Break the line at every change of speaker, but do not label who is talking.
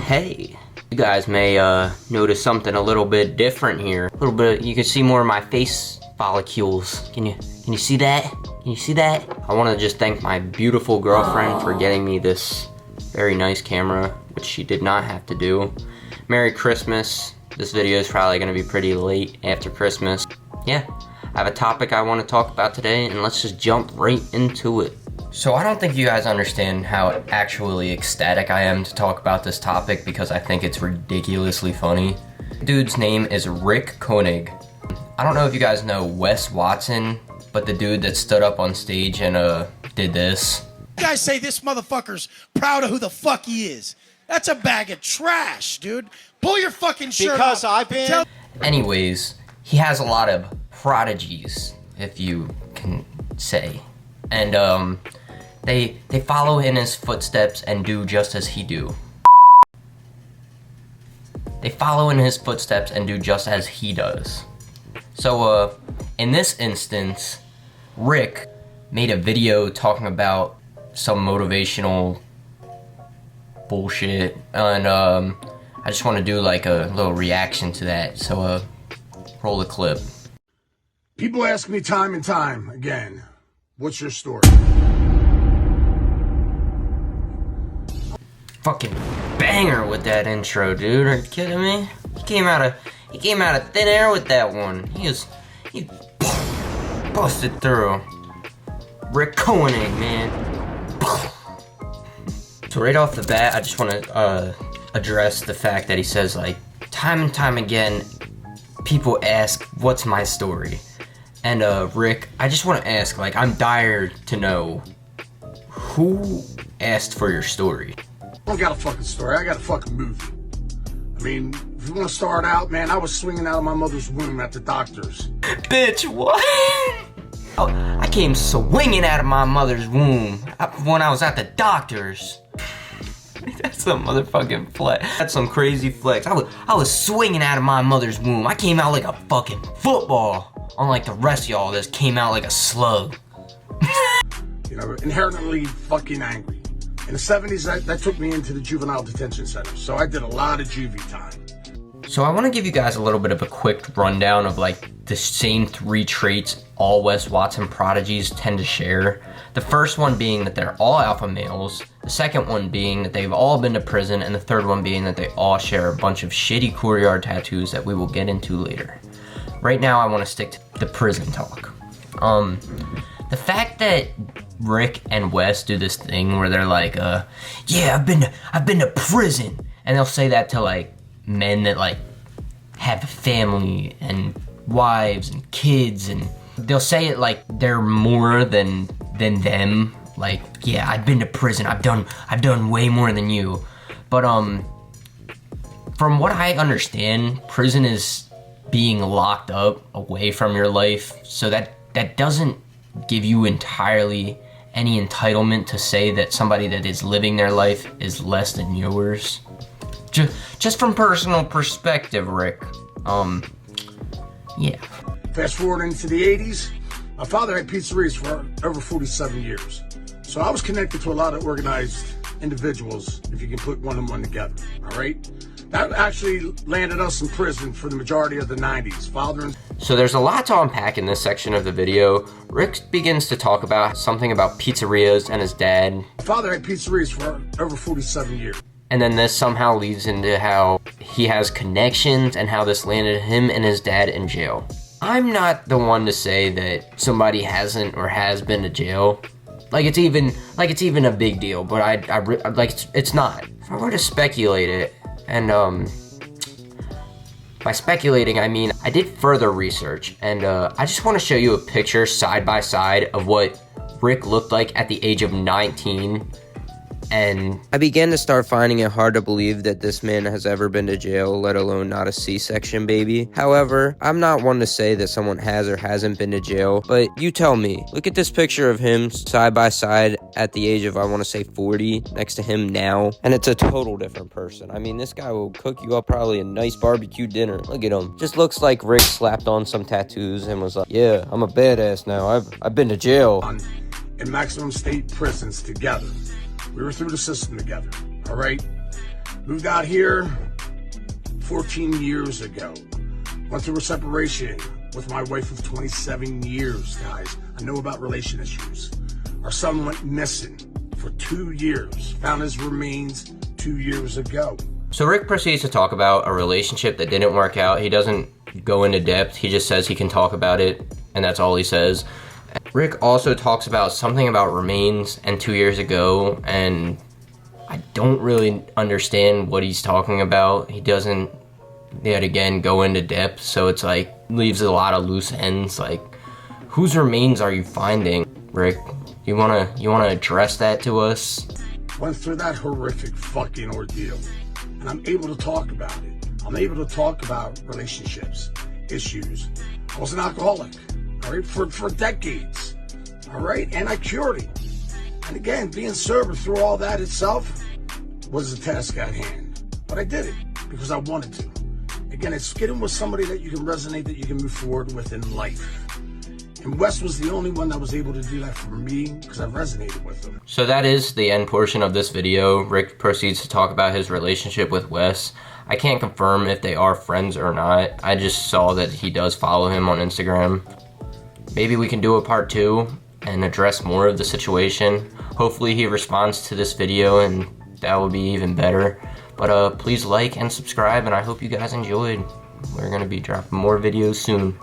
Hey, you guys may notice something a little bit different here. A little bit, you can see more of my face follicles. Can you see that? Can you see that? I want to just thank my beautiful girlfriend for getting me this very nice camera, which she did not have to do. Merry Christmas. This video is probably going to be pretty late after Christmas. Yeah, I have a topic I want to talk about today, and let's just jump right into it. So I don't think you guys understand how actually ecstatic I am to talk about this topic because I think it's ridiculously funny. Dude's name is Rick Koenig. I don't know if you guys know Wes Watson, but the dude that stood up on stage and did this.
You guys say this motherfucker's proud of who the fuck he is. That's a bag of trash, dude. Pull your fucking shirt
because
off.
I've been...
Anyways, he has a lot of prodigies, if you can say. And they follow in his footsteps and do just as he do. They follow in his footsteps and do just as he does. So in this instance, Rick made a video talking about some motivational bullshit, and I just want to do like a little reaction to that. So roll the clip.
People ask me time and time again, what's your story?
Fucking banger with that intro, dude. Are you kidding me? He came out of thin air with that one. He busted through. Rick Koenig, man. So right off the bat, I just want to address the fact that he says, like, time and time again, people ask, what's my story? And Rick, I just want to ask, like, I'm dire to know, who asked for your story?
I don't got a fucking story, I got a fucking movie. I mean, if you want to start out, man, I was swinging out of my mother's womb at the doctor's.
Bitch, what? I came swinging out of my mother's womb when I was at the doctor's. That's some motherfucking flex. That's some crazy flex. I was swinging out of my mother's womb. I came out like a fucking football. Unlike the rest of y'all that came out like a slug.
You know, inherently fucking angry. In the 70s, that took me into the juvenile detention center. So I did a lot of juvie time.
So I want to give you guys a little bit of a quick rundown of like the same 3 traits all Wes Watson prodigies tend to share. The first one being that they're all alpha males, the second one being that they've all been to prison, and the third one being that they all share a bunch of shitty courtyard tattoos that we will get into later. Right now I want to stick to the prison talk. The fact that Rick and Wes do this thing where they're like, yeah, I've been to prison, and they'll say that to like men that like have a family and wives and kids, and they'll say it like they're more than them. Like, yeah, I've been to prison. I've done way more than you. But from what I understand, prison is being locked up away from your life, so that doesn't give you entirely any entitlement to say that somebody that is living their life is less than yours. Just from personal perspective, Rick. Yeah.
Fast forward into the 80s, my father had pizzerias for over 47 years. So I was connected to a lot of organized individuals, if you can put one and one together, all right? That actually landed us in prison for the majority of the 90s.
So there's a lot to unpack in this section of the video. Rick begins to talk about something about pizzerias and his dad.
My father had pizzerias for over 47 years.
And then this somehow leads into how he has connections and how this landed him and his dad in jail. I'm not the one to say that somebody hasn't or has been to jail. Like it's even a big deal, but I like it's not. If I were to speculate it, and by speculating I mean I did further research, and I just want to show you a picture side by side of what Rick looked like at the age of 19. And I began to start finding it hard to believe that this man has ever been to jail, let alone not a C-section baby. However, I'm not one to say that someone has or hasn't been to jail, but you tell me. Look at this picture of him side by side at the age of, I want to say 40, next to him now, and it's a total different person. I mean, this guy will cook you up probably a nice barbecue dinner. Look at him. Just looks like Rick slapped on some tattoos and was like, yeah, I'm a badass now. I've been to jail.
In maximum state prisons together. We were through the system together, all right? Moved out here 14 years ago. Went through a separation with my wife of 27 years, guys. I know about relation issues. Our son went missing for 2 years. Found his remains 2 years ago.
So Rick proceeds to talk about a relationship that didn't work out. He doesn't go into depth. He just says he can talk about it, and that's all he says. Rick also talks about something about remains and 2 years ago, and I don't really understand what he's talking about. He doesn't, yet again, go into depth, so it's like, leaves a lot of loose ends. Like, whose remains are you finding, Rick? You wanna address that to us?
Went through that horrific fucking ordeal, and I'm able to talk about it. I'm able to talk about relationships, issues. I was an alcoholic, all right, for decades, all right, and I cured it. And again, being sober through all that itself was a task at hand, but I did it because I wanted to. Again, it's getting with somebody that you can resonate, that you can move forward with in life. And Wes was the only one that was able to do that for me because I resonated with him.
So that is the end portion of this video. Rick proceeds to talk about his relationship with Wes. I can't confirm if they are friends or not. I just saw that he does follow him on Instagram. Maybe we can do a part 2 and address more of the situation. Hopefully he responds to this video, and that would be even better. But please like and subscribe, and I hope you guys enjoyed. We're gonna be dropping more videos soon.